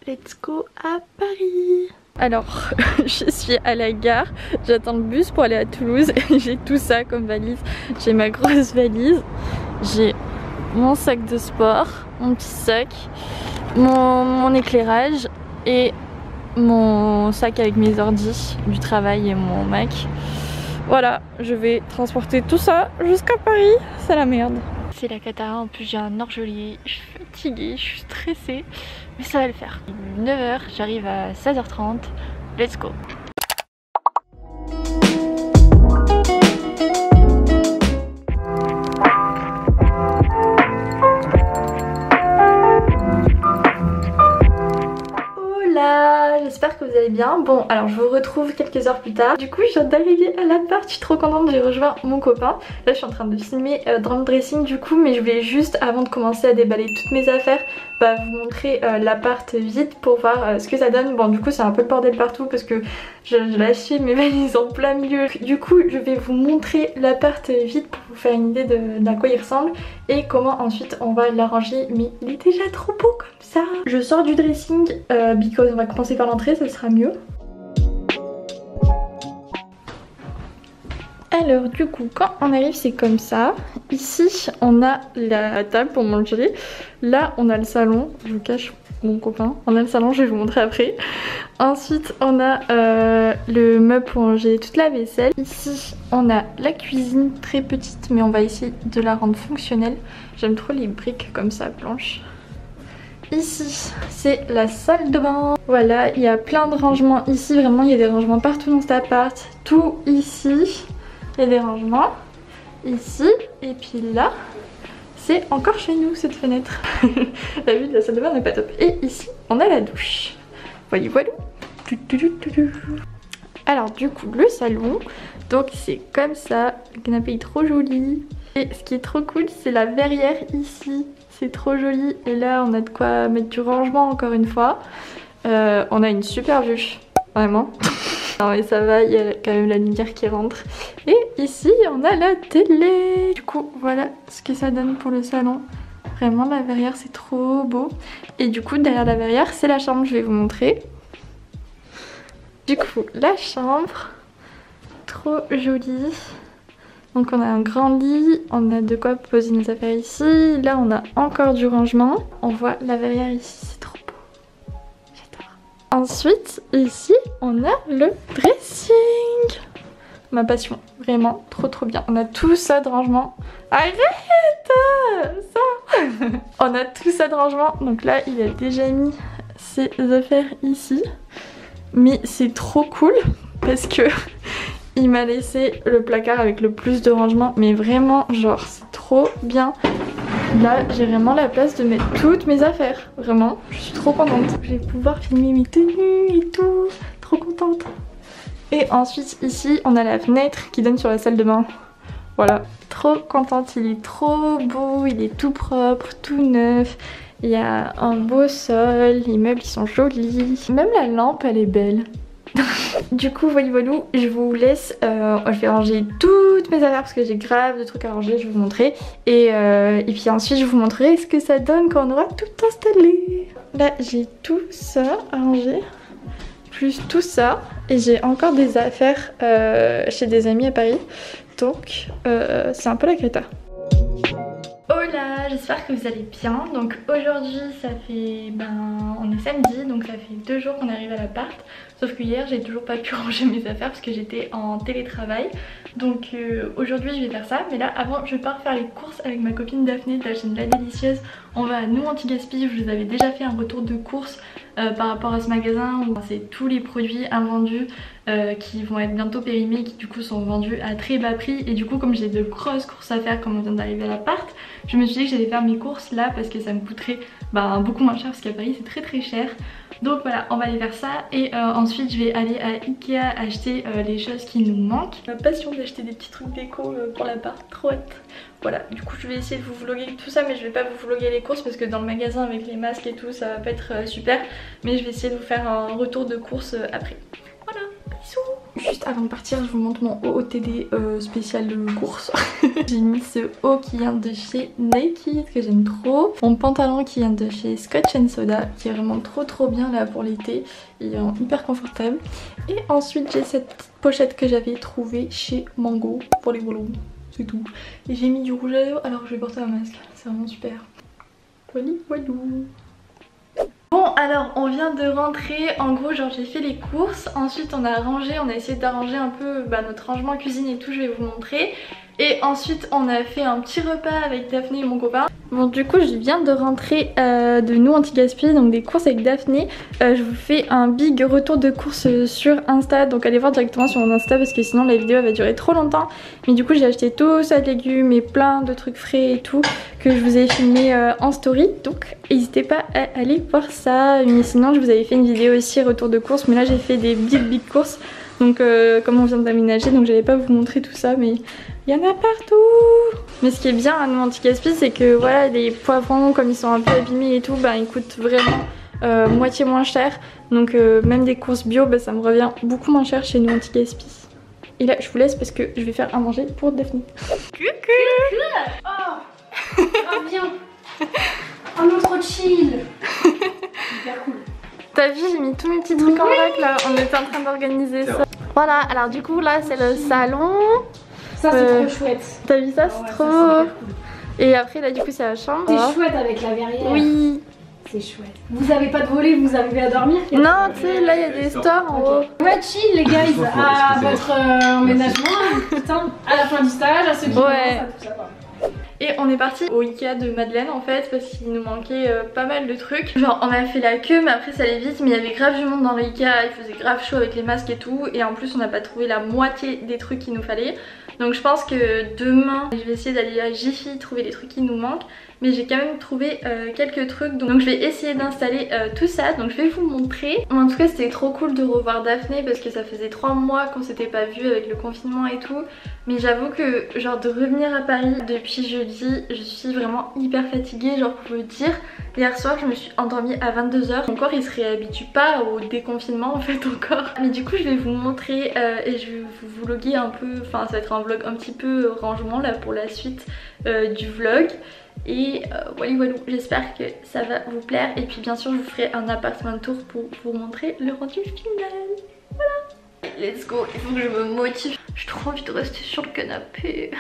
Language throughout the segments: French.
let's go à Paris. Alors, je suis à la gare, j'attends le bus pour aller à Toulouse et j'ai tout ça comme valise. J'ai ma grosse valise, j'ai mon sac de sport, mon petit sac, mon éclairage et mon sac avec mes ordis du travail et mon Mac. Voilà, je vais transporter tout ça jusqu'à Paris, c'est la merde. C'est la cata, en plus j'ai un orgelet, je suis fatiguée, je suis stressée, mais ça va le faire. 9h, j'arrive à 16h30, let's go. J'espère que vous allez bien. Bon, alors je vous retrouve quelques heures plus tard. Du coup, je viens d'arriver à l'appart, je suis trop contente, j'ai rejoint mon copain. Là, je suis en train de filmer dans le dressing du coup, mais je vais juste, avant de commencer à déballer toutes mes affaires, vous montrer l'appart vide pour voir ce que ça donne. Bon, du coup, c'est un peu le bordel partout parce que j'ai lâché mes valises en plein milieu. Du coup, je vais vous montrer l'appart vide pour vous faire une idée d'à quoi il ressemble et comment ensuite on va l'arranger. Mais il est déjà trop beau comme ça. Je sors du dressing, because on va commencer par l'entrée, ça sera mieux. Alors du coup quand on arrive c'est comme ça. Ici on a la table pour manger. Là on a le salon, je vous cache mon copain. On a le salon, je vais vous montrer après. Ensuite on a le meuble pour manger toute la vaisselle. Ici on a la cuisine très petite mais on va essayer de la rendre fonctionnelle. J'aime trop les briques comme ça blanches. Ici c'est la salle de bain. Voilà, il y a plein de rangements ici, vraiment il y a des rangements partout dans cet appart. Tout ici, il y a des rangements ici et puis là c'est encore chez nous cette fenêtre. La vue de la salle de bain n'est pas top. Et ici on a la douche. Voyez voilà. Alors du coup le salon, donc c'est comme ça, le canapé est trop joli. Et ce qui est trop cool c'est la verrière ici. C'est trop joli et là on a de quoi mettre du rangement encore une fois. On a une super vue, vraiment. Non mais ça va, il y a quand même la lumière qui rentre. Et ici on a la télé. Du coup voilà ce que ça donne pour le salon. Vraiment la verrière c'est trop beau. Et du coup derrière la verrière c'est la chambre, je vais vous montrer. Du coup la chambre, trop jolie. Donc on a un grand lit, on a de quoi poser nos affaires ici. Là on a encore du rangement. On voit la verrière ici, c'est trop beau. J'adore. Ensuite ici on a le dressing. Ma passion, vraiment trop bien. On a tout ça de rangement. Arrête ça. On a tout ça de rangement. Donc là il a déjà mis ses affaires ici. Mais c'est trop cool parce que il m'a laissé le placard avec le plus de rangement, mais vraiment genre c'est trop bien. Là j'ai vraiment la place de mettre toutes mes affaires, vraiment je suis trop contente. Je vais pouvoir filmer mes tenues et tout, trop contente. Et ensuite ici on a la fenêtre qui donne sur la salle de bain. Voilà, trop contente, il est trop beau, il est tout propre, tout neuf. Il y a un beau sol, les meubles ils sont jolis, même la lampe elle est belle. Du coup voilà, je vous laisse, je vais ranger toutes mes affaires parce que j'ai grave de trucs à ranger, je vais vous montrer. Et puis ensuite je vous montrerai ce que ça donne quand on aura tout installé. Là j'ai tout ça à ranger, plus tout ça. Et j'ai encore des affaires chez des amis à Paris. Donc c'est un peu la cata. Hola, j'espère que vous allez bien. Donc aujourd'hui ça fait, on est samedi, donc ça fait 2 jours qu'on arrive à l'appart. Sauf que hier j'ai toujours pas pu ranger mes affaires parce que j'étais en télétravail. Donc aujourd'hui je vais faire ça. Mais là avant je pars faire les courses avec ma copine Daphné de la chaîne La Délicieuse. On va à Nous Anti-Gaspi, je vous avais déjà fait un retour de courses par rapport à ce magasin où c'est tous les produits invendus qui vont être bientôt périmés, qui du coup sont vendus à très bas prix. Et du coup comme j'ai de grosses courses à faire comme on vient d'arriver à l'appart, je me suis dit que j'allais faire mes courses là parce que ça me coûterait beaucoup moins cher parce qu'à Paris c'est très cher. Donc voilà, on va aller faire ça et ensuite je vais aller à Ikea acheter les choses qui nous manquent. Ma passion d'acheter des petits trucs déco pour l'appart, trop hâte. Voilà, du coup je vais essayer de vous vlogger tout ça, mais je vais pas vous vlogger les courses parce que dans le magasin avec les masques et tout ça va pas être super. Mais je vais essayer de vous faire un retour de course après. Voilà, bisous. juste avant de partir, je vous montre mon OOTD spécial de course. J'ai mis ce haut qui vient de chez Nike, que j'aime trop. Mon pantalon qui vient de chez Scotch & Soda, qui est vraiment trop bien là pour l'été. Il est hyper confortable. Et ensuite j'ai cette petite pochette que j'avais trouvée chez Mango pour les volumes. C'est tout. Et j'ai mis du rouge à lèvres alors que je vais porter un masque. C'est vraiment super. Walou. Bon alors on vient de rentrer, en gros genre j'ai fait les courses, ensuite on a rangé, on a essayé d'arranger un peu notre rangement cuisine et tout, je vais vous montrer. Et ensuite on a fait un petit repas avec Daphné et mon copain. Bon du coup je viens de rentrer de nous anti-gaspi, donc des courses avec Daphné. Je vous fais un big retour de courses sur Insta, donc allez voir directement sur mon Insta parce que sinon la vidéo va durer trop longtemps. Mais du coup j'ai acheté tout ça de légumes et plein de trucs frais et tout que je vous ai filmé en story. Donc n'hésitez pas à aller voir ça. Mais sinon je vous avais fait une vidéo aussi retour de courses, mais là j'ai fait des big courses. Donc comme on vient d'aménager, donc j'allais pas vous montrer tout ça, mais il y en a partout. Mais ce qui est bien à nous anti-gaspi, c'est que voilà, les poivrons comme ils sont un peu abîmés et tout, ils coûtent vraiment moitié moins cher. Donc même des courses bio, ça me revient beaucoup moins cher chez nous anti-gaspi. Et là je vous laisse parce que je vais faire à manger pour Daphné. Coucou. Oh, viens. Oh non, trop chill. Hyper cool. T'as vu, j'ai mis tous mes petits trucs en vrac là, on était en train d'organiser ça. Voilà, alors du coup là c'est le salon. Ça c'est trop chouette. T'as vu ça, c'est trop beau. Et après là du coup c'est la chambre. C'est chouette avec la verrière. Oui. C'est chouette. Vous avez pas de volet, vous arrivez à dormir? Non, tu sais, là il y a des stores en haut. Ouais, chill les gars, à votre emménagement, putain, à la fin du stage, à ceux qui commencent à tout ça quoi. Et on est parti au Ikea de Madeleine en fait parce qu'il nous manquait pas mal de trucs. Genre on a fait la queue mais après ça allait vite, mais il y avait grave du monde dans le Ikea, il faisait grave chaud avec les masques et tout. Et en plus on n'a pas trouvé la moitié des trucs qu'il nous fallait. Donc je pense que demain je vais essayer d'aller à Jiffy trouver les trucs qui nous manquent. Mais j'ai quand même trouvé quelques trucs, donc je vais essayer d'installer tout ça, donc je vais vous montrer. En tout cas c'était trop cool de revoir Daphné parce que ça faisait 3 mois qu'on s'était pas vu avec le confinement et tout. Mais j'avoue que genre de revenir à Paris depuis jeudi, je suis vraiment hyper fatiguée. Genre pour vous dire, hier soir je me suis endormie à 22h. Mon corps il se réhabitue pas au déconfinement en fait encore. Mais du coup je vais vous montrer et je vais vous vlogger un peu, enfin ça va être un vlog un petit peu rangement là pour la suite du vlog. Et walou, j'espère que ça va vous plaire. Et puis bien sûr je vous ferai un appartement tour pour vous montrer le rendu final. Voilà, let's go, il faut que je me motive. J'ai trop envie de rester sur le canapé.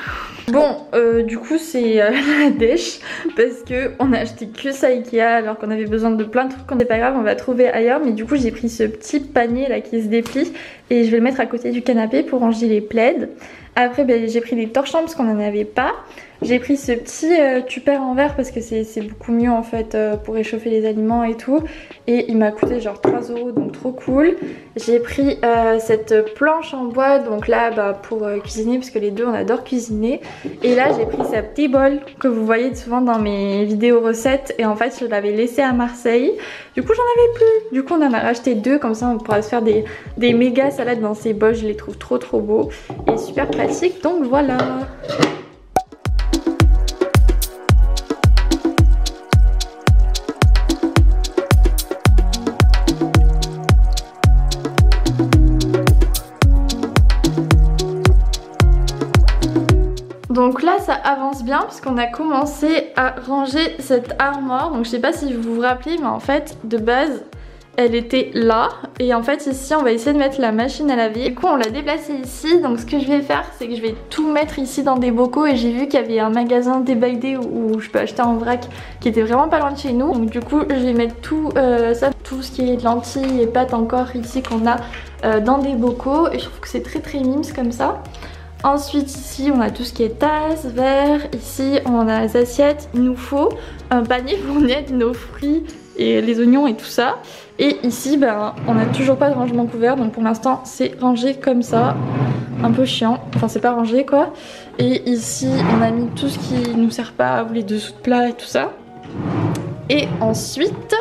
Bon du coup c'est la dèche parce que on a acheté que ça Ikea alors qu'on avait besoin de plein de trucs. C'est pas grave, on va trouver ailleurs. Mais du coup j'ai pris ce petit panier là qui se déplie et je vais le mettre à côté du canapé pour ranger les plaids. Après j'ai pris des torchons parce qu'on n'en avait pas. J'ai pris ce petit tupper en verre parce que c'est beaucoup mieux en fait pour réchauffer les aliments et tout. Et il m'a coûté genre 3 € donc trop cool. J'ai pris cette planche en bois donc là pour cuisiner parce que les deux on adore cuisiner. Et là j'ai pris ce petit bol que vous voyez souvent dans mes vidéos recettes. Et en fait je l'avais laissé à Marseille. Du coup j'en avais plus. Du coup on en a racheté 2 comme ça on pourra se faire des méga salades dans ces bols. Je les trouve trop beaux et super pratiques. Donc voilà. Donc là ça avance bien puisqu'on a commencé à ranger cette armoire. Donc je sais pas si vous vous rappelez mais en fait de base elle était là. Et en fait ici on va essayer de mettre la machine à laver. Du coup on l'a déplacée ici. Donc ce que je vais faire c'est que je vais tout mettre ici dans des bocaux. Et j'ai vu qu'il y avait un magasin Day où je peux acheter en vrac qui était vraiment pas loin de chez nous. Donc du coup je vais mettre tout ça, tout ce qui est lentilles et pâtes encore ici qu'on a dans des bocaux. Et je trouve que c'est très mimes comme ça. Ensuite ici on a tout ce qui est tasses, verres, ici on a les assiettes. Il nous faut un panier pour mettre nos fruits et les oignons et tout ça. Et ici on n'a toujours pas de rangement couvert donc pour l'instant c'est rangé comme ça. Un peu chiant, enfin c'est pas rangé quoi. Et ici on a mis tout ce qui nous sert pas, les dessous de plat et tout ça. Et ensuite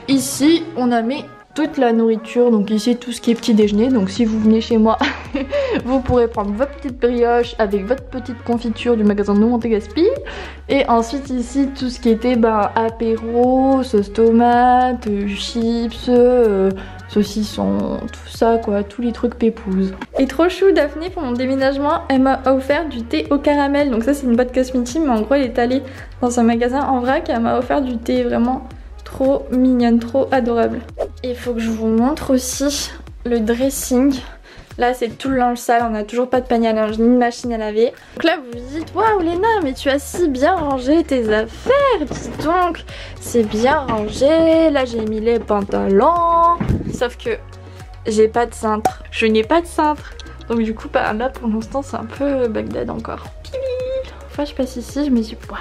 ici on a mis toute la nourriture, donc ici tout ce qui est petit déjeuner. Donc si vous venez chez moi vous pourrez prendre votre petite brioche avec votre petite confiture du magasin No Montegaspi. Et ensuite ici tout ce qui était apéro, sauce tomate, chips, saucisson, tout ça quoi, tous les trucs pépouses. Et trop chou, Daphné pour mon déménagement, elle m'a offert du thé au caramel. Donc ça c'est une boîte cosmétique, mais en gros elle est allée dans un magasin en vrac et elle m'a offert du thé, vraiment trop mignonne, trop adorable. Et il faut que je vous montre aussi le dressing. Là c'est tout le linge sale, on n'a toujours pas de panier à linge ni de machine à laver. Donc là vous vous dites waouh Léna, mais tu as si bien rangé tes affaires, dis donc, c'est bien rangé. Là j'ai mis les pantalons, sauf que j'ai pas de cintre, je n'ai pas de cintre. Donc du coup bah, là pour l'instant c'est un peu Bagdad encore. Enfin je passe ici, je me dis waouh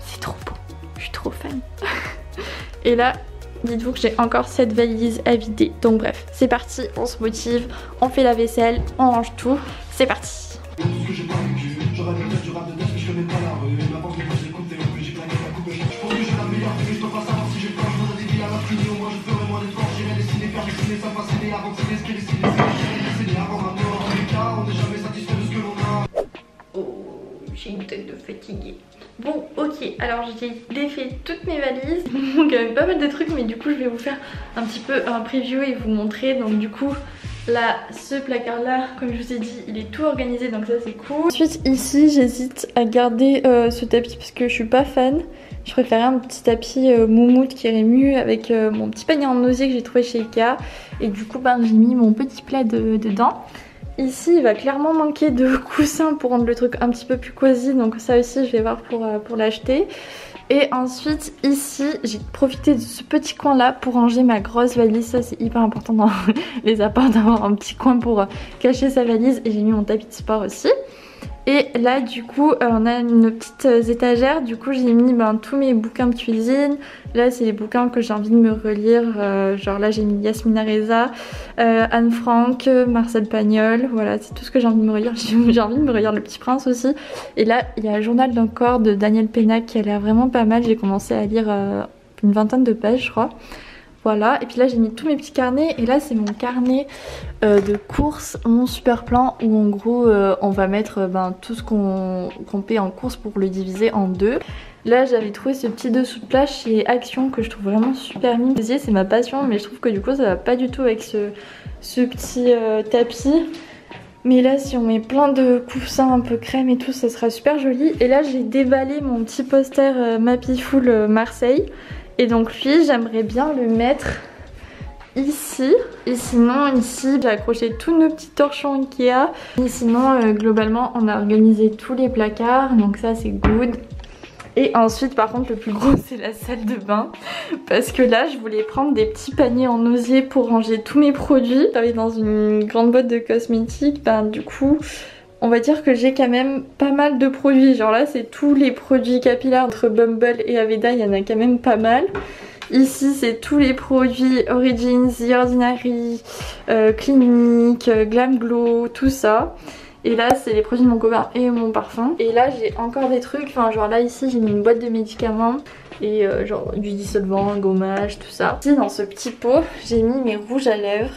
c'est trop beau, je suis trop fan. Et là dites-vous que j'ai encore cette valise à vider. Donc bref, c'est parti, on se motive, on fait la vaisselle, on range tout, c'est parti. J'ai une tête de fatiguée. Bon ok, alors j'ai défait toutes mes valises, il manque quand même pas mal de trucs, mais du coup je vais vous faire un petit peu un preview et vous montrer. Donc du coup là, ce placard là, comme je vous ai dit, il est tout organisé, donc ça c'est cool. Ensuite ici j'hésite à garder ce tapis parce que je suis pas fan. Je préférais un petit tapis moumoute qui irait mieux avec mon petit panier en osier que j'ai trouvé chez Ikea. Et du coup ben, j'ai mis mon petit plaid dedans. Ici il va clairement manquer de coussins pour rendre le truc un petit peu plus cosy, donc ça aussi je vais voir pour l'acheter. Et ensuite ici j'ai profité de ce petit coin là pour ranger ma grosse valise. Ça c'est hyper important dans les apparts d'avoir un petit coin pour cacher sa valise. Et j'ai mis mon tapis de sport aussi. Et là du coup on a nos petites étagères. Du coup j'ai mis tous mes bouquins de cuisine. Là c'est les bouquins que j'ai envie de me relire, genre là j'ai mis Yasmina Reza, Anne Frank, Marcel Pagnol. Voilà, c'est tout ce que j'ai envie de me relire. J'ai envie de me relire Le Petit Prince aussi. Et là il y a un journal d'un corps de Daniel Pénac qui a l'air vraiment pas mal. J'ai commencé à lire une vingtaine de pages je crois. Voilà, et puis là j'ai mis tous mes petits carnets. Et là c'est mon carnet de courses, mon super plan, où en gros on va mettre tout ce qu'on paie en courses pour le diviser en deux. Là j'avais trouvé ce petit dessous de plage chez Action que je trouve vraiment super mignon. C'est ma passion, mais je trouve que du coup ça va pas du tout avec ce petit tapis. Mais là si on met plein de coussins un peu crème et tout, ça sera super joli. Et là j'ai déballé mon petit poster Mapiful Marseille. Et donc lui j'aimerais bien le mettre ici. Et sinon ici j'ai accroché tous nos petits torchons Ikea. Et sinon globalement on a organisé tous les placards, donc ça c'est good. Et ensuite par contre le plus gros c'est la salle de bain. Parce que là je voulais prendre des petits paniers en osier pour ranger tous mes produits. J'avais dans une grande boîte de cosmétiques, du coup on va dire que j'ai quand même pas mal de produits. Genre là c'est tous les produits capillaires entre Bumble et Aveda, il y en a quand même pas mal. Ici c'est tous les produits Origins, The Ordinary, Clinique, Glam Glow, tout ça. Et là c'est les produits de mon copain et mon parfum. Et là j'ai encore des trucs, genre là ici j'ai mis une boîte de médicaments. Et genre du dissolvant, gommage, tout ça. Ici dans ce petit pot j'ai mis mes rouges à lèvres.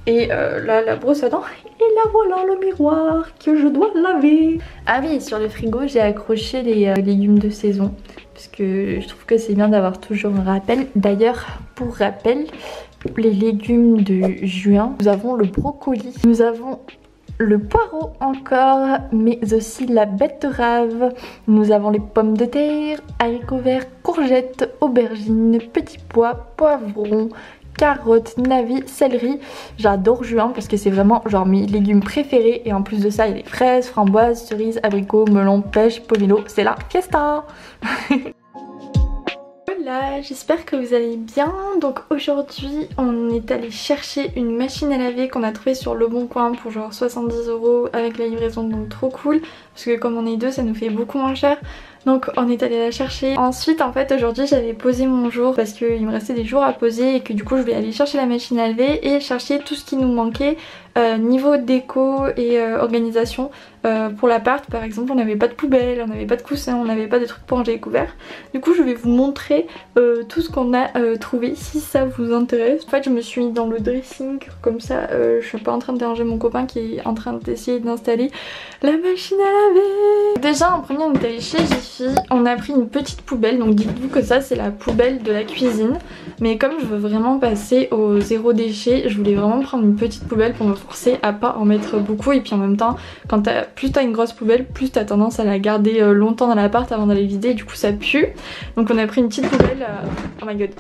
Et là la brosse à dents. Et là voilà le miroir que je dois laver. Ah oui, sur le frigo j'ai accroché les légumes de saison. Parce que je trouve que c'est bien d'avoir toujours un rappel. D'ailleurs pour rappel, les légumes de juin, nous avons le brocoli, nous avons le poireau encore, mais aussi la betterave. Nous avons les pommes de terre, haricots verts, courgettes, aubergines, petits pois, poivrons, carottes, navets, céleri. J'adore juin parce que c'est vraiment genre mes légumes préférés. Et en plus de ça il y a des fraises, framboises, cerises, abricots, melons, pêches, pomelo. C'est la fiesta. Voilà, j'espère que vous allez bien. Donc aujourd'hui on est allé chercher une machine à laver qu'on a trouvée sur Le Bon Coin pour genre 70 € avec la livraison, donc trop cool. Parce que comme on est deux ça nous fait beaucoup moins cher. Donc on est allé la chercher. Ensuite en fait aujourd'hui j'avais posé mon jour parce qu'il me restait des jours à poser et que du coup je vais aller chercher la machine à laver et chercher tout ce qui nous manquait Niveau déco et organisation, pour l'appart par exemple on n'avait pas de poubelle, on n'avait pas de coussin, on n'avait pas de trucs pour ranger les couverts. Du coup je vais vous montrer tout ce qu'on a trouvé si ça vous intéresse. En fait je me suis mis dans le dressing comme ça, je suis pas en train de déranger mon copain qui est en train d'essayer d'installer la machine à laver. Déjà en premier on est allé chez Jiffy, on a pris une petite poubelle, donc dites-vous que ça c'est la poubelle de la cuisine. Mais comme je veux vraiment passer au zéro déchet, je voulais vraiment prendre une petite poubelle pour me forcer à pas en mettre beaucoup. Et puis en même temps, quand plus t'as une grosse poubelle, plus t'as tendance à la garder longtemps dans l'appart avant d'aller vider, et du coup ça pue. Donc on a pris une petite poubelle oh my god.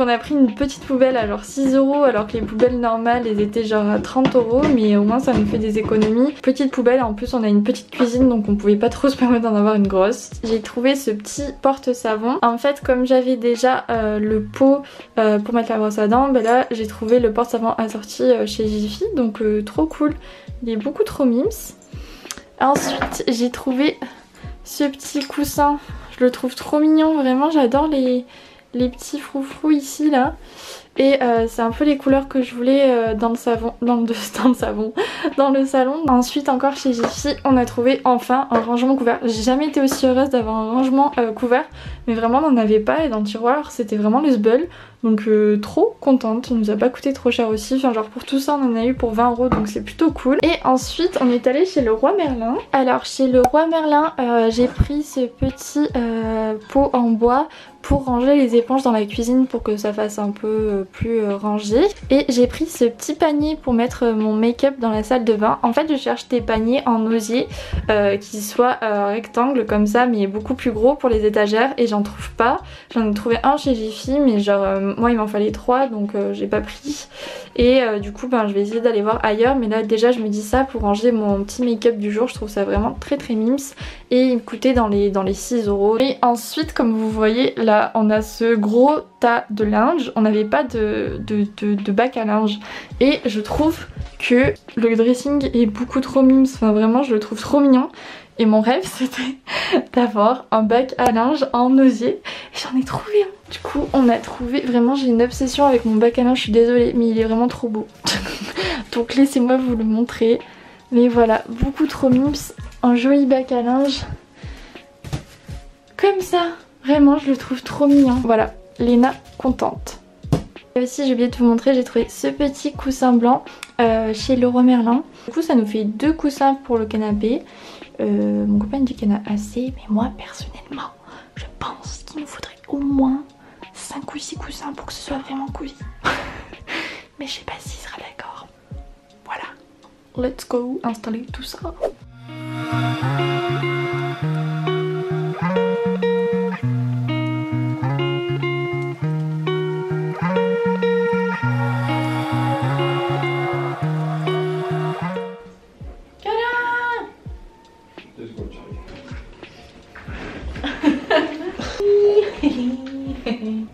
On a pris une petite poubelle à genre 6 € alors que les poubelles normales elles étaient genre à 30 €, mais au moins ça nous fait des économies. Petite poubelle, en plus on a une petite cuisine donc on pouvait pas trop se permettre d'en avoir une grosse. J'ai trouvé ce petit porte-savon. En fait comme j'avais déjà le pot pour mettre la brosse à dents, ben là j'ai trouvé le porte-savon assorti chez Jiffy, donc trop cool. Il est beaucoup trop mimes. Ensuite j'ai trouvé ce petit coussin, je le trouve trop mignon, vraiment j'adore les petits froufrous ici là. Et c'est un peu les couleurs que je voulais dans le savon, dans le salon. Ensuite encore chez Jiffy on a trouvé enfin un rangement couvert. J'ai jamais été aussi heureuse d'avoir un rangement couvert, mais vraiment on n'en avait pas et dans le tiroir c'était vraiment le sbeul. Donc trop contente, ça nous a pas coûté trop cher aussi, enfin genre pour tout ça on en a eu pour 20 € donc c'est plutôt cool. Et ensuite on est allé chez le Roi Merlin. Alors chez le Roi Merlin j'ai pris ce petit pot en bois pour ranger les éponges dans la cuisine pour que ça fasse un peu plus rangé. Et j'ai pris ce petit panier pour mettre mon make-up dans la salle de bain. En fait je cherche des paniers en osier qui soient rectangles comme ça mais beaucoup plus gros pour les étagères et j'en trouve pas. J'en ai trouvé un chez Jiffy mais genre moi il m'en fallait 3 donc j'ai pas pris. Et du coup ben, je vais essayer d'aller voir ailleurs, mais là déjà je me dis ça pour ranger mon petit make-up du jour, je trouve ça vraiment très très mimes. Et il me coûtait dans les 6 €. Et ensuite comme vous voyez là on a ce gros tas de linge, on n'avait pas de bac à linge et je trouve que le dressing est beaucoup trop mimes, enfin vraiment je le trouve trop mignon. Et mon rêve c'était d'avoir un bac à linge en osier et j'en ai trouvé un. Du coup on a trouvé, vraiment j'ai une obsession avec mon bac à linge, je suis désolée mais il est vraiment trop beau. Donc laissez-moi vous le montrer. Mais voilà, beaucoup trop mimes, un joli bac à linge comme ça. Vraiment je le trouve trop mignon. Voilà, Léna contente. Et aussi j'ai oublié de vous montrer, j'ai trouvé ce petit coussin blanc chez le Roi Merlin. Du coup ça nous fait 2 coussins pour le canapé. Mon copain dit qu'il y en a assez, mais moi personnellement je pense qu'il nous faudrait au moins 5 ou 6 coussins pour que ce soit vraiment cosy. Mais je sais pas s'il sera d'accord. Voilà, let's go installer tout ça.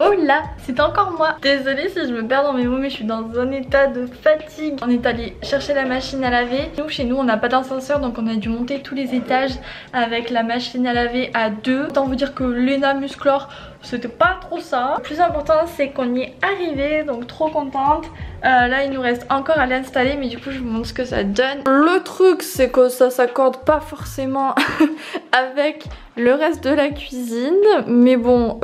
Oh là, c'est encore moi. Désolée si je me perds dans mes mots mais je suis dans un état de fatigue. On est allé chercher la machine à laver. Chez nous on n'a pas d'ascenseur donc on a dû monter tous les étages avec la machine à laver à 2. Autant vous dire que Léna Musclor c'était pas trop ça. Le plus important c'est qu'on y est arrivé, donc trop contente. Là il nous reste encore à l'installer mais du coup je vous montre ce que ça donne. Le truc c'est que ça s'accorde pas forcément avec le reste de la cuisine, mais bon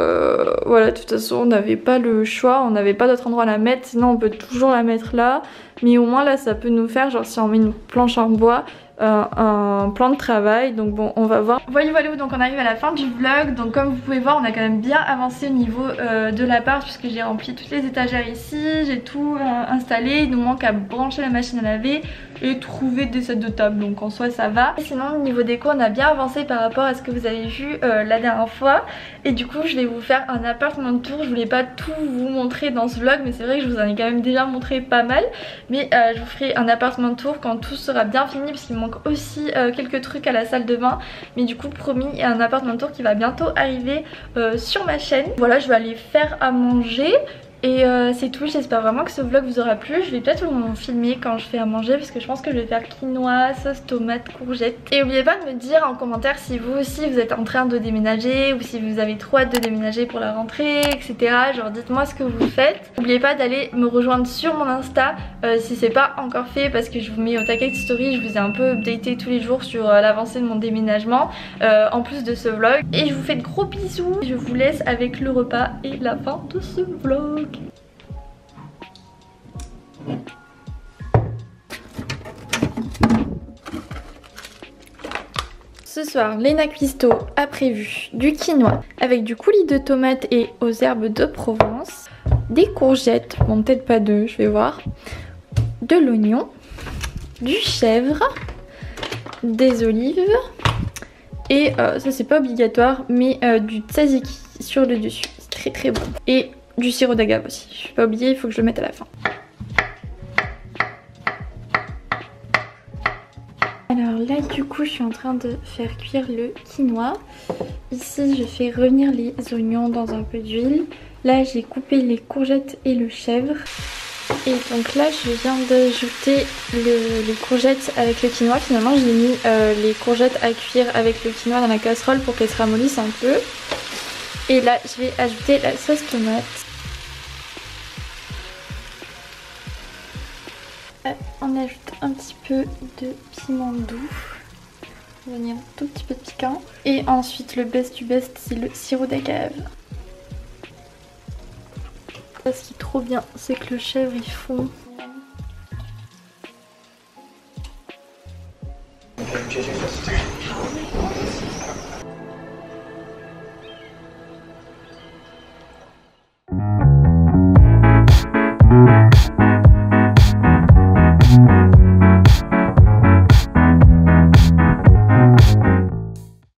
voilà, de toute façon on n'avait pas le choix, on n'avait pas d'autre endroit à la mettre, sinon on peut toujours la mettre là, mais au moins là ça peut nous faire, genre si on met une planche en bois, un plan de travail. Donc bon on va voir. Voilà, donc on arrive à la fin du vlog. Donc comme vous pouvez voir on a quand même bien avancé au niveau de l'appart puisque j'ai rempli toutes les étagères ici, j'ai tout installé. Il nous manque à brancher la machine à laver et trouver des sets de table, donc en soi ça va. Et sinon au niveau déco on a bien avancé par rapport à ce que vous avez vu la dernière fois. Et du coup je vais vous faire un appartement tour. Je voulais pas tout vous montrer dans ce vlog mais c'est vrai que je vous en ai quand même déjà montré pas mal. Mais je vous ferai un appartement tour quand tout sera bien fini parce qu'il manque aussi quelques trucs à la salle de bain. Mais du coup promis, il y a un appartement tour qui va bientôt arriver sur ma chaîne. Voilà, je vais aller faire à manger Et c'est tout, j'espère vraiment que ce vlog vous aura plu. Je vais peut-être vous en filmer quand je fais à manger parce que je pense que je vais faire quinoa, sauce tomate, courgette. Et n'oubliez pas de me dire en commentaire si vous aussi vous êtes en train de déménager ou si vous avez trop hâte de déménager pour la rentrée, etc. Genre dites-moi ce que vous faites. N'oubliez pas d'aller me rejoindre sur mon Insta si c'est pas encore fait parce que je vous mets au taquet de story. Je vous ai un peu updaté tous les jours sur l'avancée de mon déménagement en plus de ce vlog. Et je vous fais de gros bisous. Je vous laisse avec le repas et la fin de ce vlog. Ce soir, Léna Cuisto a prévu du quinoa avec du coulis de tomates et aux herbes de Provence, des courgettes, bon peut-être pas deux, je vais voir, de l'oignon, du chèvre, des olives et ça c'est pas obligatoire mais du tzatziki sur le dessus, c'est très très bon. Et du sirop d'agave aussi, je vais pas oublier, il faut que je le mette à la fin. Alors là du coup je suis en train de faire cuire le quinoa. Ici je fais revenir les oignons dans un peu d'huile. Là j'ai coupé les courgettes et le chèvre. Et donc là je viens d'ajouter les courgettes avec le quinoa. Finalement j'ai mis les courgettes à cuire avec le quinoa dans la casserole pour qu'elles se ramollissent un peu. Et là je vais ajouter la sauce tomate. On ajoute un petit peu de piment doux pour venir un tout petit peu de piquant. Et ensuite le best du best c'est le sirop d'agave. Ce qui est trop bien c'est que le chèvre il fond.